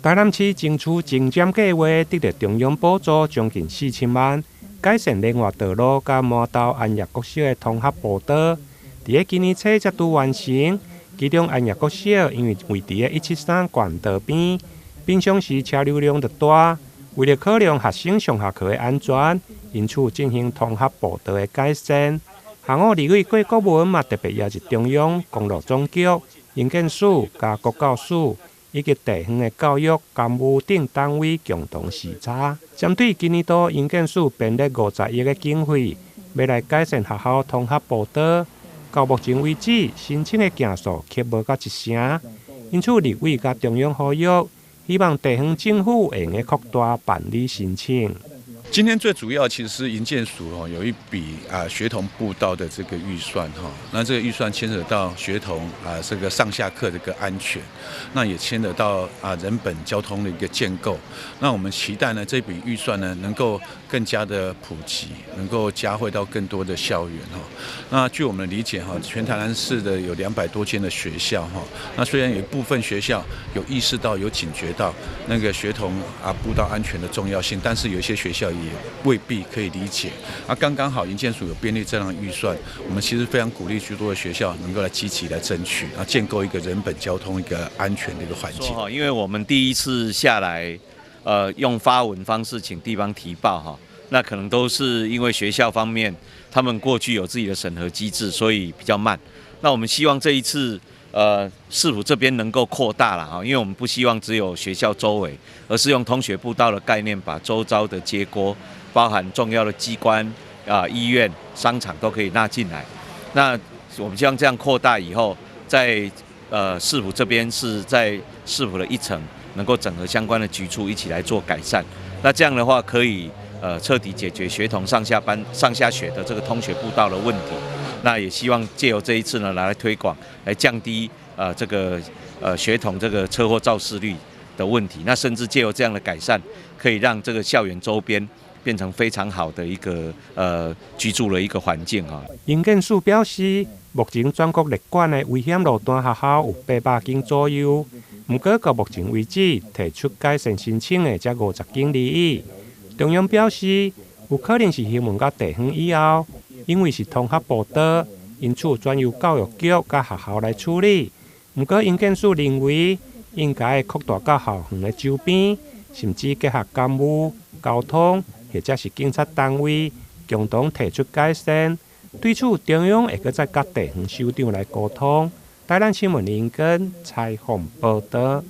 台南市争取精尖计划得到中央补助将近4000万，改善另外道路甲麻豆安业国小的通合步道。伫今年初才拄完成，其中安业国小因为位伫173县道边，平常时车流量就大，为了考量学生上下课的安全，因此进行通合步道的改善。行务立委郭国文嘛特别邀集中央公路总局、营建署、甲国教署。以及地方的教育、干务等单位共同视察，针对今年度营建署编列50亿的经费，要来改善学校通合步道。到目前为止，申请的件数却无到1成，因此立委甲中央呼吁，希望地方政府会用扩大办理申请。今天最主要其实是营建署有一笔学童步道的这个预算那这个预算牵扯到学童这个上下课的一个安全，那也牵扯到人本交通的一个建构。那我们期待呢这笔预算呢能够更加的普及，能够加惠到更多的校园那据我们的理解全台南市的有200多间的学校那虽然有一部分学校有意识到、有警觉到那个学童步道安全的重要性，但是有一些学校也未必可以理解。刚刚好营建署有编列这样的预算，我们其实非常鼓励许多的学校能够来积极来争取，建构一个人本交通一个安全的一个环境。因为我们第一次下来，用发文方式请地方提报那可能都是因为学校方面他们过去有自己的审核机制，所以比较慢。那我们希望这一次市府这边能够扩大了因为我们不希望只有学校周围，而是用通学步道的概念，把周遭的街郭，包含重要的机关医院、商场都可以纳进来。那我们希望这样扩大以后，在市府这边是在市府的一层，能够整合相关的局处一起来做改善。那这样的话，可以彻底解决学童上下学的这个通学步道的问题。那也希望借由这一次呢，来推广，来降低这个学童这个车祸肇事率的问题。那甚至借由这样的改善，可以让这个校园周边变成非常好的一个居住的一个环境营建署表示，目前全国列管的危险路段学校有800间左右，不过到目前为止提出改善申请的才50间而已。中央表示，有可能是希望到地方以后。因为是通合步道，因此转由教育局甲学校来处理。不过，营建署认为应该扩大到校园的周边，甚至结合干务、交通或者是警察单位，共同提出改善。对此，中央会再甲地方首长来沟通。台南新闻林根采访报道。